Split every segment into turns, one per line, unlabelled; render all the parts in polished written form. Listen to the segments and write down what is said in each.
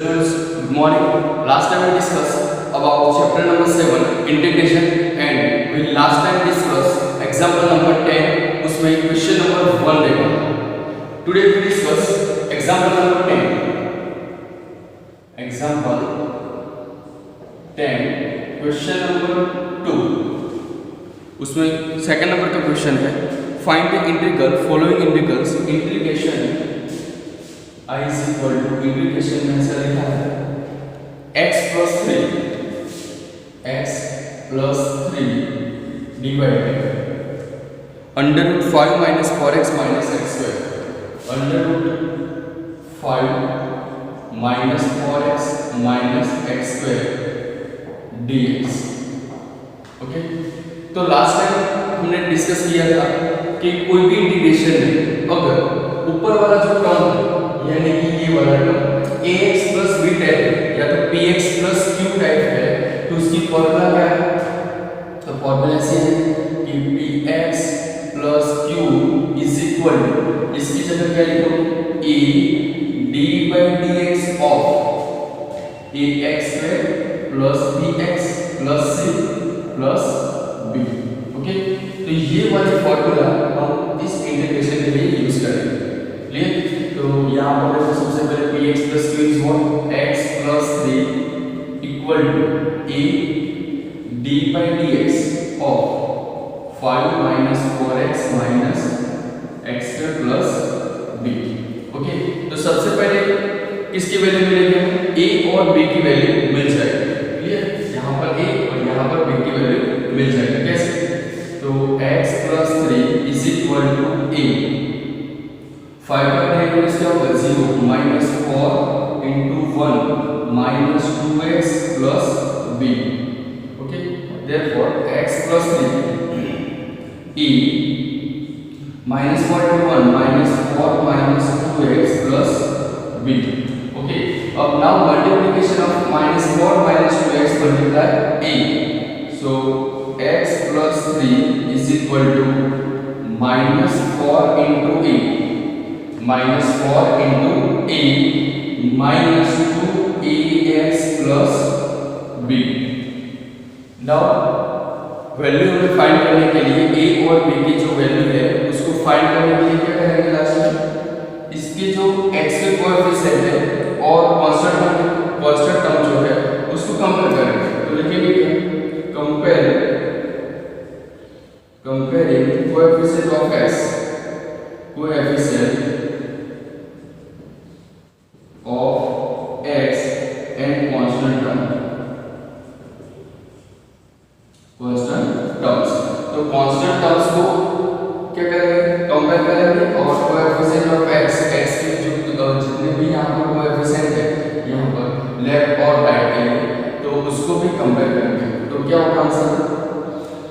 Good morning. Last time we discussed about chapter number 7 integration and we last time discussed example number 10 उसमें question number 1 देखा. Today we discuss example number 10. Example 10 question number 2. उसमें second number का question है find the integral following integrals integration I is equal to integration में ऐसा लिखा है x plus 3 divided under root 5 minus 4x minus x square under root 5 minus 4x minus x square dx. Okay, तो last time हमने discuss किया था कि कोई भी इंटीग्रेशन में अगर ऊपर वाला जो टर्म है यानी कि ये वाला term ax plus b type या तो px plus q टाइप है तो उसकी फॉर्मूला क्या है? तो फॉर्मूला ऐसे है कि px plus q is equal to इसकी जगह क्या लिखो a d by dx of ax square plus bx plus c plus b. Okay, तो ये वाली फॉर्मूला हम इस इंटीग्रेशन के लिए यूज करेंगे. क्लियर? तो यहाँ पर देखो सबसे पहले px plus q is what x plus 3 equal to a d by dx of 5 minus 4x minus x square plus b. Okay, तो सबसे पहले किसकी वैल्यू मिलेगी? a और b की वैल्यू मिल जाएगी. क्लियर? यहाँ पर a और यहाँ पर b की वैल्यू मिल जाएगी. कैसे? तो x plus 3 is equal to a 5 का डायरेक्ट क्या होगा 0 minus 4 into 1 minus 2x plus b. Okay, therefore x plus 3 e minus 4 into 1 minus 4 minus 2x plus b. Okay, अब now multiplication of minus 4 minus 2x multiply a. So x plus 3 is equal to minus 4 into a minus 4 into a minus 2ax plus b. Now value हमें find करने के लिए a और b की जो value है उसको फाइंड करने के लिए क्या करेंगे? लास्ट में इसके जो x के कोएफिशिएंट है और कांस्टेंट टर्म जो है उसको कंपेयर करेंगे. तो लिखेंगे क्या? Comparing coefficient of x coefficient of x and constant terms. तो constant terms को क्या करेंगे? कंपेयर करेंगे और कोएफिशिएंट ऑफ x के जो जितने भी यहाँ पर कोएफिशिएंट है यहाँ पर लेफ्ट और राइट के लिए तो उसको भी कंपेयर करेंगे. तो क्या होगा आंसर?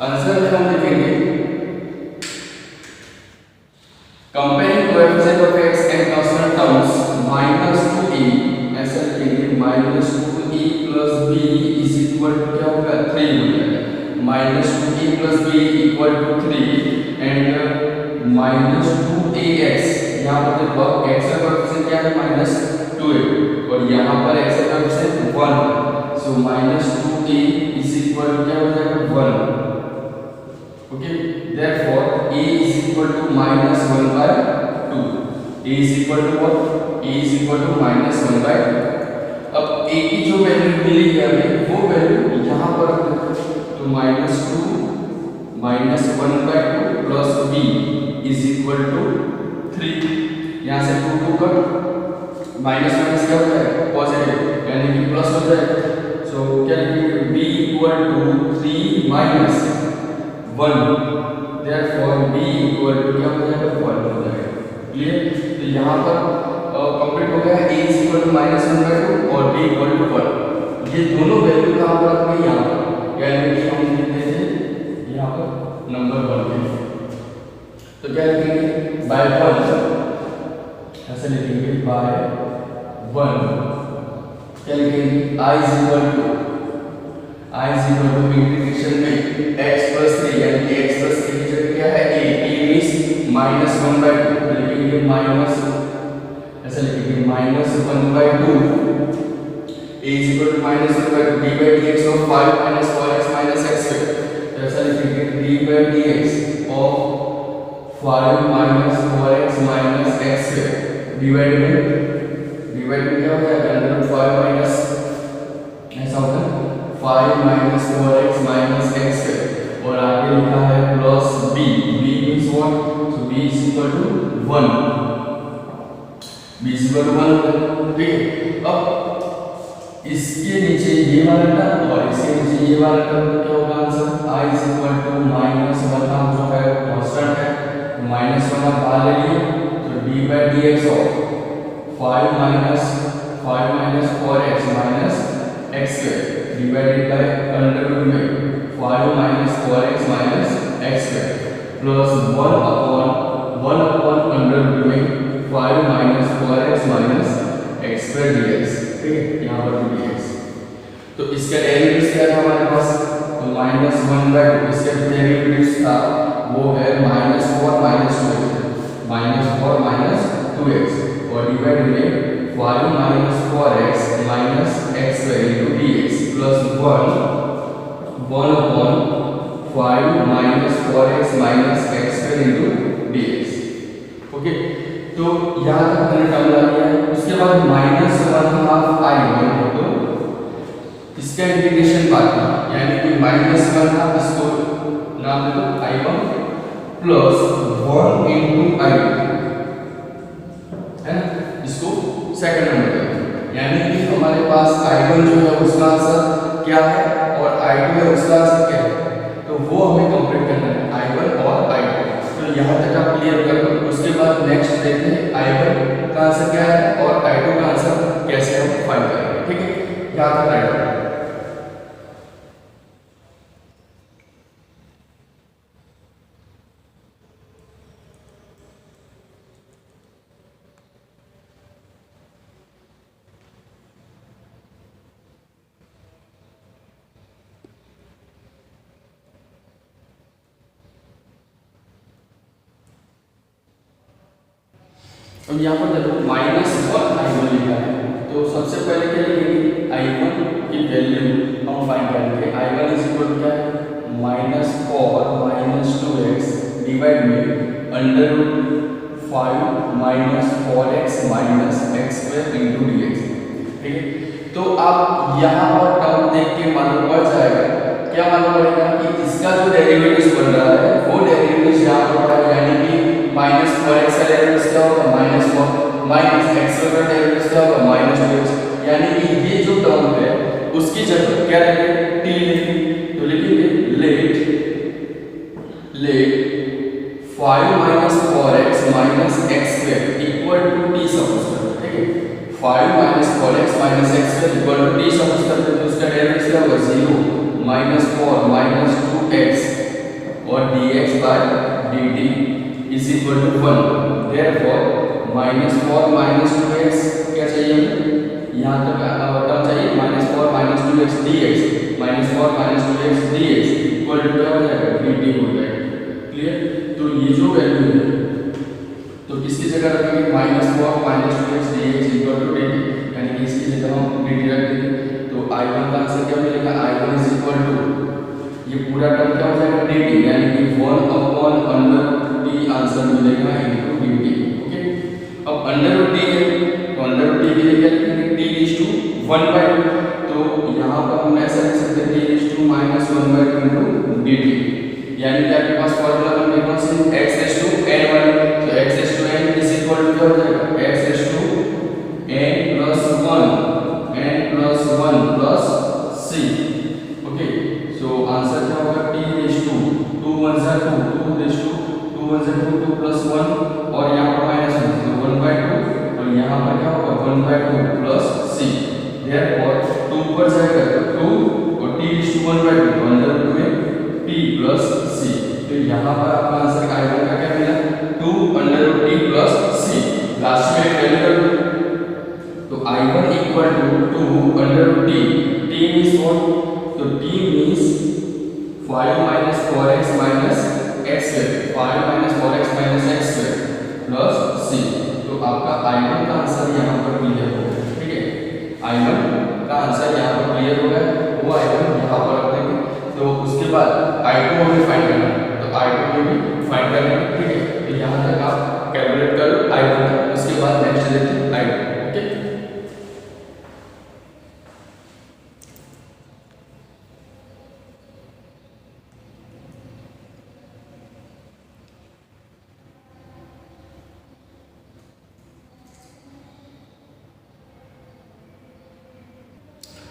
आंसर में हम लिखेंगे comparing coefficient of x and constant terms minus 2e ऐसा लिखेंगे minus 2e plus b is equal to क्या होगा 3 हो जाएगा. minus 2e plus b equal to 3 and minus 2ax यहाँ पर देखो x का कोएफिशिएंट क्या है minus 2a और यहाँ पर x का coefficient 1 so minus 2a is equal to क्या हो जाएगा 1. Okay, therefore a is equal to minus 1 by 2. a is equal to what? a is equal to minus 1 by 2. अब a की जो वैल्यू मिली है हमें वो वैल्यू यहाँ पर तो minus 2 minus 1 by 2 plus b is equal to 3. यहाँ से 2 कट माइनस माइनस क्या होता है? पॉजिटिव यानी कि प्लस हो जाएगा. सो क्या लिखेंगे? b equal to 3 minus 1. therefore b equal to क्या हो जाएगा? 1 हो जाएगा. क्लियर? तो यहाँ पर कंप्लीट हो गया है. a is equal to minus 1 by 2 और b equal to 1. ये दोनों वैल्यू कहाँ पर आ गई? यहाँ पर यानी कि हम लिखते थे यहाँ पर नंबर 1 के. तो क्या लिखेंगे? by 1 ऐसे लिखेंगे by 1. क्या लिखेंगे? i is equal to integration में x plus 3 यानी कि x plus 3 की जगह क्या है? a मींस minus 1 by 2 लिखेंगे minus ऐसा लिखेंगे minus 1 by 2 a is equal to minus d by dx of 5 minus 4x minus x square। तो ऐसा लिखेंगे d by dx of 5 minus 4x minus x square divide में क्या हो जाएगा अंडर रूट 5 माइनस ऐसा होगा 5 minus 4x minus x square और आगे लिखा है plus b means what, so b is equal to 1, b is equal to 1। ठीक है, अब इसके नीचे ये वाला टर्म और इसके नीचे ये वाला टर्म क्या होगा answer i is equal to -1 का जो है कांस्टेंट है, -1 आप बाहर ले लिए तो d by dx of 5 minus 4x minus x square divided by under root में 5 minus 4x minus x square plus 1 upon under root में 5 minus 4x minus x square dx। ठीक है, यहाँ पर dx तो इसका डेरिवेटिव क्या था हमारे पास, तो -1/2 इसका डेरिवेटिव था वो है -4 minus 2x और डिवाइड में 5 minus 4x minus x square into dx plus 1 upon 5 minus 4x minus x square into dx। Okay, तो यहाँ तक हमने टर्म ला लिया है। उसके बाद -1/2 i1 तो इसका इंटीग्रेशन बाकी, यानी कि -1/2 इसको नाम दे दो i1 प्लस 1 into i2 है ना, इसको सेकंड नंबर, यानी कि हमारे पास i1 जो है उसका आंसर क्या है और i2 है उसका आंसर क्या है, तो वो हमें कंप्लीट करना है i1 और i2। तो यहाँ तक आप क्लियर कर लो। उसके बाद नेक्स्ट देखते हैं i1 का आंसर क्या है और i2 का आंसर कैसे हम फाइंड करेंगे। ठीक है, यहाँ तक राइट है। अब यहाँ पर देखो -1 i1 लिखा है, तो सबसे पहले क्या लिखेंगे i1 की वैल्यू हम फाइंड करेंगे। i1 इज इक्वल टू क्या है -4 2x डिवाइड में under root 5 4x x square into dx। ठीक है, तो आप यहाँ पर टर्म देख के मालूम पड़ जाएगा, क्या मालूम पड़ेगा कि इसका जो डेरिवेटिव बन रहा है वो डेरिवेटिव यहाँ पर पड़ा है, यानी कि -4x का डेरिवेटिव क्या होगा -1 x का डेरिवेटिव क्या होगा -2x, यानी कि ये जो टर्म है उसकी जगह क्या लेंगे t लेंगे, तो लिखेंगे let 5 4x x square equal to t suppose करते हैं। ठीक है, 5 4x x square equal to t suppose करते हैं, तो उसका डेरिवेटिव क्या होगा 0 -4 2x और dx by dt is equal to 1। therefore -4 2x क्या चाहिए हमें, यहाँ तक टर्म चाहिए -4 2x dx -4 2x dx equal to क्या हो जाएगा dt हो जाएगा। क्लियर, तो ये जो वैल्यू है तो किसकी जगह रखेंगे -4 2x dx equal to dt, यानी कि इसकी जगह हम dt रख देंगे। तो i1 का आंसर क्या मिलेगा, i1 is equal to ये पूरा टर्म क्या हो जाएगा dt, यानी कि 1 upon under t आंसर मिलेगा इनटू dt। ओके, अब अंडर रूट t है तो अंडर रूट t के लिए क्या लिखेंगे t इज टू 1/2, तो यहाँ पर हम ऐसा लिख सकते हैं t is to -1/2 into dt, यानी कि आपके पास फार्मूला बन गया कौन सी x इज टू n1, तो x is to n is equal to क्या हो जाएगा x is to n plus 1 plus c। Okay, so answer क्या होगा t is to 2 1 2 2 is to 2 1 2 plus 1 और यहाँ पर -1 तो 1/2 और यहाँ पर क्या होगा 1/2 प्लस c। देयरफॉर 2 ऊपर जाएगा तो 2 और t इज टू 1/2 तो अंडर रूट में t प्लस c, तो यहाँ पर आपका आंसर i1 का क्या मिला 2 under root t plus c। Last में वैल्यू कर दो, तो i1 equal to 2 under root t means what, तो t means 5 4x x square 5 4x x square plus c। तो आपका i1 का आंसर यहाँ पर क्लियर हो गया। ठीक है, i1 का आंसर यहाँ पर क्लियर हो गया, वो I1 यहाँ पर रख देंगे। तो उसके बाद I2 हमें फाइंड करना है, तो I2 में भी फाइंड करना है, ठीक है। तो यहाँ तक आप कैलकुलेट कर लो I1 तक, उसके बाद नेक्स्ट लेते हैं I2, ओके।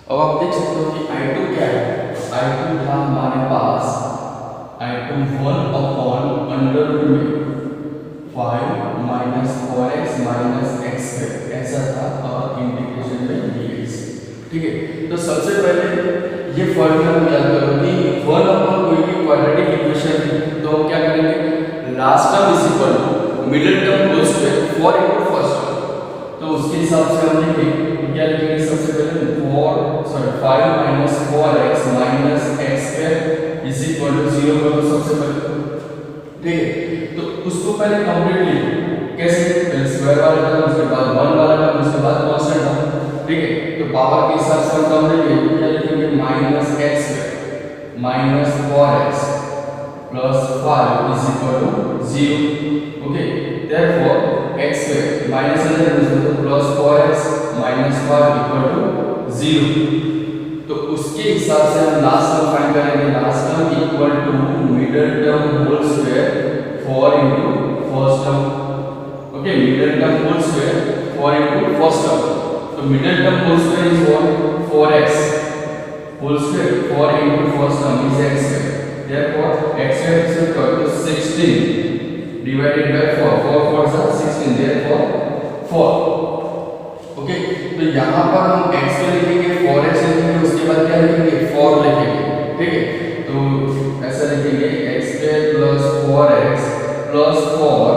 अब आप देख सकते हो कि I2 क्या है। I2 था हमारे पास I2 1 अपॉन अंडर रूट में 5 minus 4x minus x square, ऐसा था और इंटीग्रेशन में dx, ठीक है। तो सबसे पहले ये फॉर्मूला याद करो कि 1 अपॉन कोई भी क्वाड्रेटिक इक्वेशन थी तो हम क्या करेंगे, last term is equal to middle term whole square 4 into first term. तो उसके हिसाब से हम लिखेंगे, क्या लिखेंगे सबसे पहले 5 minus 4x minus x square is equal to 0 करो सबसे पहले, ठीक है। तो उसको पहले कंप्लीट लिखो, कैसे, पहले स्क्वायर वाला टर्म, उसके बाद 1 वाला टर्म, उसके बाद कांस्टेंट टर्म, ठीक है। तो पावर के हिसाब से हम टर्म लेंगे, क्या लिखेंगे minus x square minus 4x plus 5 is equal to 0, okay. Therefore x square minus अंदर plus 4x minus 5 equal to 0। तो उसके हिसाब से हम लास्ट टर्म फाइंड करेंगे, last term equal to middle term whole square 4 into first term, okay. Middle term whole square 4 into first term, तो middle term whole square is 4x whole square 4 into first term is x square, therefore x square is equal to 16 divided by 4, 4 4 जा 16, therefore 4, okay. तो यहाँ पर हम x को लिखेंगे 4x लिखेंगे, उसके बाद क्या लिखेंगे 4 लिखेंगे, ठीक है। तो ऐसा लिखेंगे x square plus 4x plus 4,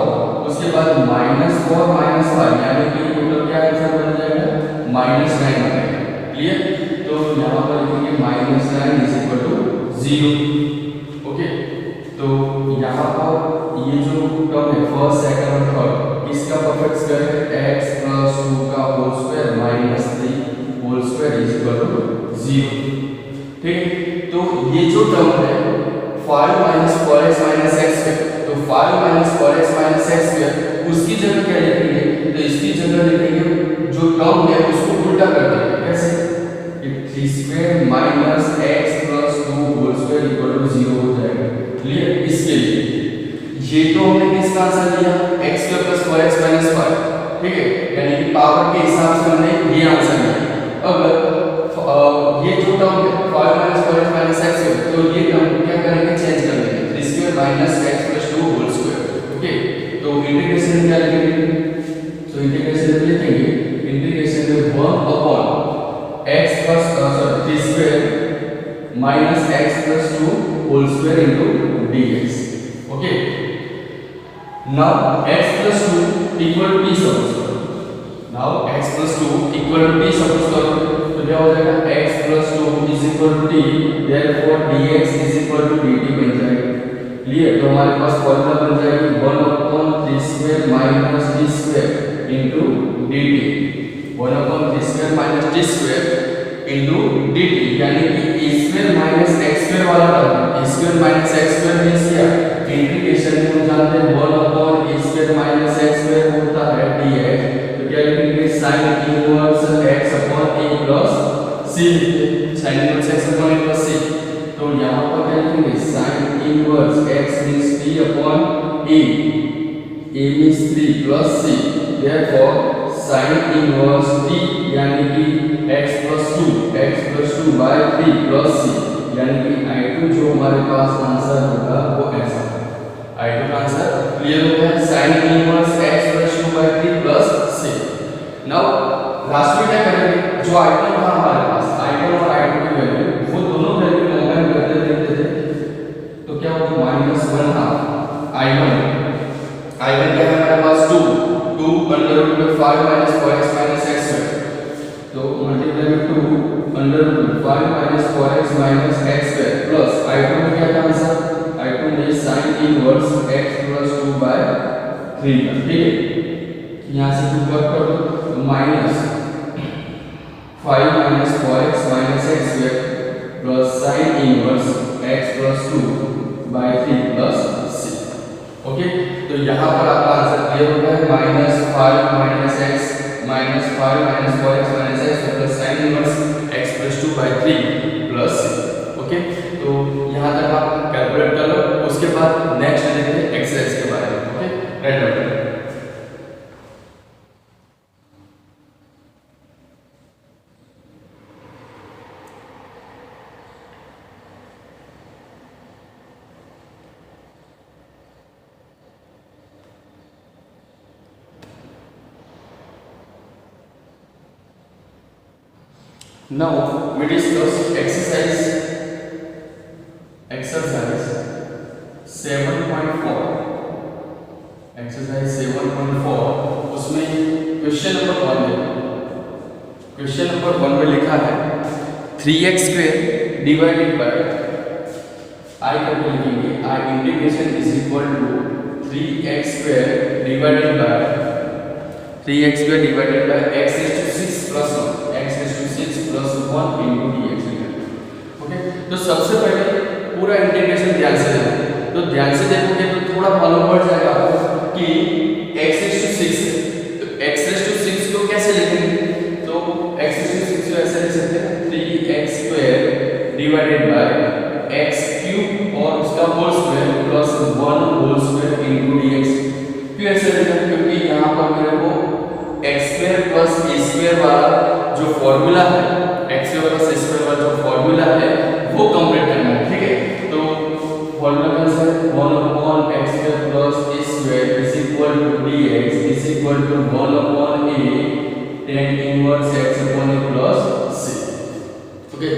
उसके बाद माइनस 4 माइनस 5, यानी कि टोटल क्या आंसर बन जाएगा माइनस 9 बनेगा, क्लियर। तो यहाँ पर लिखेंगे minus 9 is equal to 0, okay. तो यहाँ पर ये जो टर्म है फर्स्ट सेकंड और थर्ड, इसका परफेक्ट स्क्वायर है x प्लस 2 का whole square minus 3 whole square is equal to 0, ठीक है। तो ये जो टर्म है 5 minus 4x minus x square, तो 5 minus 4x minus x square, उसकी जगह क्या लिखेंगे, तो इसकी जगह लिखेंगे जो टर्म है उसको उल्टा कर देंगे, कैसे, 3 square minus x plus 2 whole square equal to 0 हो जाएगा, क्लियर। इसके लिए ये तो हमने किसका आंसर लिया x square plus 4x minus 5, ठीक है, यानी कि पावर के हिसाब से हमने ये आंसर लिया। अगर ये जो टर्म है 5 माइनस 4x माइनस x है, तो ये टर्म क्या करेंगे, चेंज कर देंगे, 3 square minus x plus 2 whole square, okay. तो इंटीग्रेशन क्या लिखेंगे, तो इंटीग्रेशन लिखेंगे, इंटीग्रेशन में 1 upon x plus 3 square minus x plus 2 whole square into dx, okay. Now x plus 2 equal to t suppose करो, now x plus 2 equal to t suppose करो, तो क्या हो जाएगा x plus 2 is equal to t, therefore dx is equal to dt बन जाएगा, clear. तो हमारे पास फॉर्मूला बन जाएगी 1 upon 3 square minus t square into dt, 1 upon 3 square minus t square into dt, यानी कि a square minus x square वाला term, a square minus x square means क्या, इंटीग्रेशन में हम जानते हैं 1 upon a square minus x square होता है dx, तो क्या लिखेंगे sin inverse x upon a plus c, sin inverse x upon a plus c। तो यहाँ पर क्या लिखेंगे sin inverse x means t upon a means 3 plus c, therefore sin inverse t यानी कि x plus 2 by 3 plus c, यानी कि I2 जो हमारे पास आंसर होगा वो ऐसा, I2 का आंसर क्लियर हो गया, sin inverse x plus 2 by 3 plus c। Now last में क्या करेंगे, जो I1 था हमारे पास, I1 और I2 की वैल्यू, वो दोनों वैल्यू कंबाइन करते देते थे, तो क्या होगा -1 हाफ I1 क्या है हमारे पास 2 अंडर रूट में 5 minus 4x minus x square, तो मल्टीप्लाई में 2 अंडर रूट में 5 minus 4x minus x square plus I2 में क्या था आंसर, I2 में sin inverse x plus 2 by 3, ठीक है। यहाँ से 2 कट कर दो, तो minus 5 minus 4x minus x square plus sine inverse x plus 2 by 3 plus c। Okay, तो यहाँ पर आपका आंसर क्लियर हो गया है। -5 minus x minus 5 minus 4x minus x plus sine inverse x plus 2 by 3 plus c। Okay, तो यहाँ तक आप कैलकुलेट कर लो। उसके बाद नेक्स्ट देखते हैं एक्सरसाइज के बारे में। Okay, right out. Now we discuss exercise 7.4। exercise 7.4 उसमें क्वेश्चन नंबर 1 है। क्वेश्चन नंबर 1 में लिखा है 3x square divided bye I करके लिखेंगे I integration is equal to 3x square divided by x is to 6 plus 1 x is to 6 plus 1 into dx। Okay, तो सबसे पहले पूरा इंटीग्रेशन ध्यान से देखो। तो ध्यान से देखोगे तो थोड़ा मालूम पड़ जाएगा आपको कि x is to 6 है। तो x is to 6 को कैसे लिखेंगे? तो x is to 6 को ऐसे लिख सकते हैं 3x square divided by x cube और उसका whole square plus 1 whole square into dx। क्यों ऐसे लिखा? क्योंकि यहाँ पर मेरे को x square plus a square वाला जो फॉर्मूला है, x square plus a square वाला जो फॉर्मूला है वो कंप्लीट करना है। ठीक है, तो फॉर्मूला का answer 1 upon x square plus a square is equal to dx is equal to 1 upon a tan inverse x upon a plus c। Okay,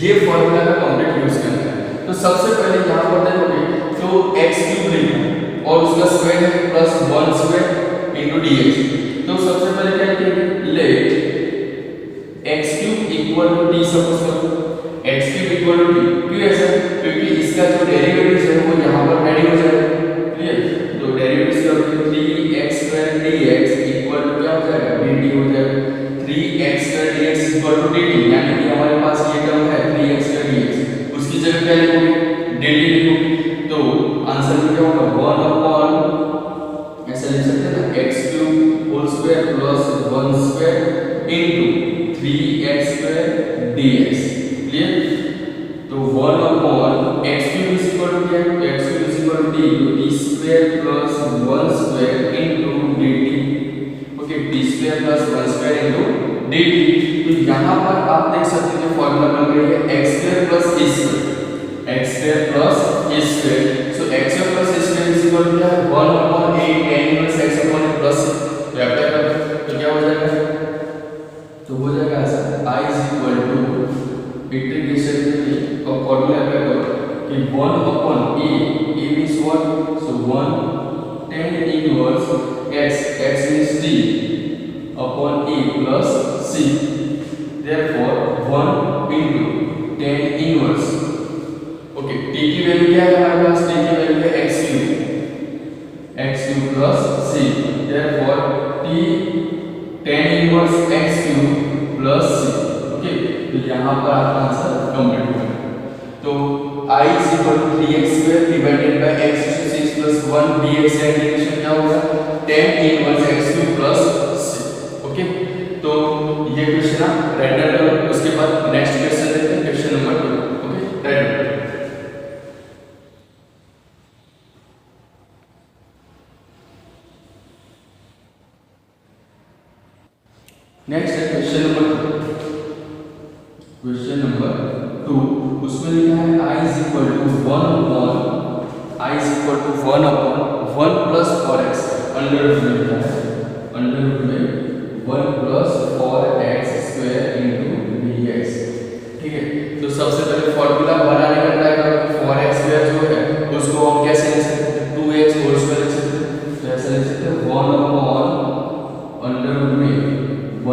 ये फॉर्मूला का कंप्लीट यूज करना है। तो सबसे पहले यहाँ पर देखोगे तो x क्यूब लेना और उसका स्क्वायर है प्लस 1 स्क्वायर इनटू dx। तो सबसे पहले क्या लिखेंगे? Let x cube equal to d suppose करो x cube equal to d। क्यों ऐसा? क्योंकि इसका जो डेरिवेटिव है वो यहाँ पर रेडी हो जाएगा। क्लियर? तो डेरिवेटिव करोगे 3x square dx equal to क्या हो जाएगा? dt हो जाएगा। 3x square dx equal to dt, यानी कि हमारे पास ये टर्म है 3x स्क्वायर dx, उसकी जगह क्या लिखोगे? dt लिखोगे। तो आंसर में क्या होगा? 1 अपॉन ऐसे लिख सकते हैं ना x cube whole square plus 1 square into 3x square dx। Clear? तो 1 upon x cube is equal to क्या है? x cube is equal to d, तो d square plus 1 square into dt। Okay, d square plus 1 square into dt। तो यहाँ पर आप देख सकते हैं फॉर्मूला बन गई है x square plus a square, x square plus a square. So x square plus a square is equal to क्या है? 1 upon a tan inverse x upon a plus c। तो अप्लाई करो तो क्या हो जाएगा? तो हो जाएगा ऐसा I is equal to integration के लिए और फॉर्मूला अप्लाई करो कि 1 upon a means what? so 1 tan inverse x means d upon a plus c। therefore 1 into tan inverse. Okay, t की वैल्यू क्या है हमारे पास? t की वैल्यू है x cube plus c। therefore t tan inverse x cube plus c। Okay, तो यहाँ पर आपका आंसर कंप्लीट हो गया। तो I is equal to 3x square divided by x is to 6 plus 1 dx का इंटीग्रेशन क्या होगा? tan inverse x cube plus c। Okay, तो ये क्वेश्चन आप रेंडर करो। उसके बाद नेक्स्ट क्वेश्चन देखते हैं, question number 2। Okay, render. Next है क्वेश्चन नंबर 2। क्वेश्चन नंबर 2 उसमें लिखा है I is equal to 1 upon 1 plus 4x under root में लिखा है, अंडर रूट में 1 plus 4x square into dx। ठीक है, तो सबसे पहले फॉर्मूला बनाने का ट्राई करो। 4x स्क्वायर जो है उसको हम कैसे लिख सकते हैं? 2x होल स्क्वायर लिख सकते हैं। तो ऐसा लिख सकते हैं 1 अपॉन अंडर रूट में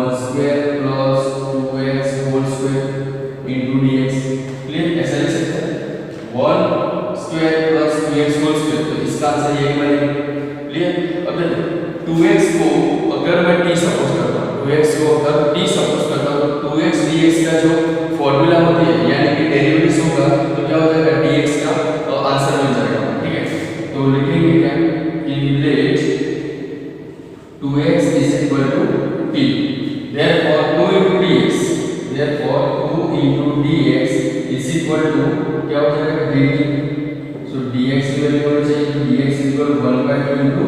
1 square plus 2x whole square into dx। Clear? ऐसा लिख सकते हैं 1 square plus 2x whole square, तो इसका आंसर यही बनेगा। क्लियर? अब देखो 2x को अगर मैं t सपोज करता हूं, 2x को अगर t सपोज करता हूं तो 2x जो फॉर्मूला होती है यानी कि डेरिवेटिव होगा तो क्या हो जाएगा dx का आंसर बन जाएगा, ठीक है। तो लिखेंगे क्या कि late 2x is equal to t, therefore 2 into dx, therefore 2 into dx is equal to क्या हो जाएगा dt। सो dx की वैल्यू होनी चाहिए तो dx is equal to 1/2 into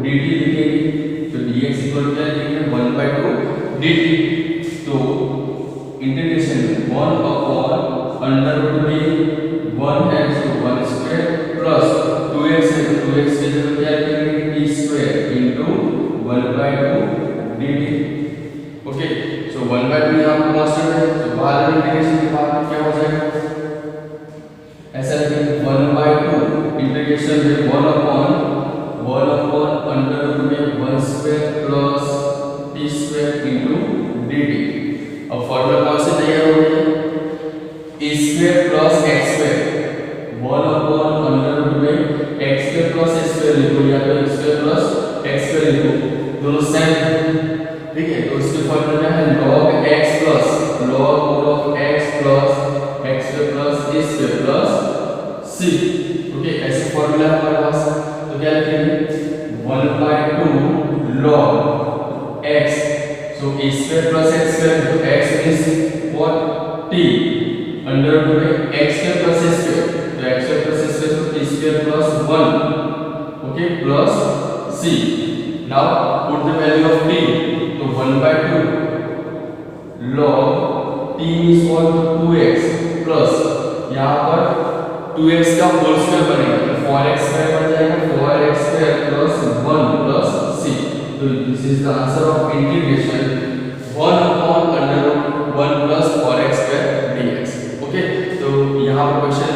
dt लिखेंगे। तो dx equal क्या लिखेंगे 1/2 dt। तो इंटीग्रेशन 1 upon under root में 1 है तो 1 square प्लस 2x है तो 2x की जगह क्या लिखेंगे t square into 1/2 dt। Okay, सो 1/2 यहाँ पर कांस्टेंट है तो बाहर इंटीग्रेशन के बाद क्या हो जाएगा ऐसा लिखेंगे 1/2 इंटीग्रेशन में 1 upon under root में 1 square plus t square into dt। अब फॉर्मूला कौन से तैयार हो गया a square plus x square 1 upon under root में x square plus a square लिखो या तो x square plus x square लिखो, दोनों सेम, ठीक है। तो इसके फॉर्मूला क्या है log x plus log of x plus x square plus a square plus c, okay. ऐसे फॉर्मूला है हमारे पास तो क्या लिखेंगे 1/2 log x, so a square plus x square तो x is what t under root में x square plus a square तो x square plus a square तो t square plus 1, okay, plus c। now put the value of t, तो 1/2 log t is equal to 2x plus यहाँ पर 2x का whole square बनेगा तो 4x square बन जाएगा 4x square plus 1 plus c। तो this is the answer of integration 1 upon under root 1 plus 4x square dx, okay. तो यहाँ पर क्वेश्चन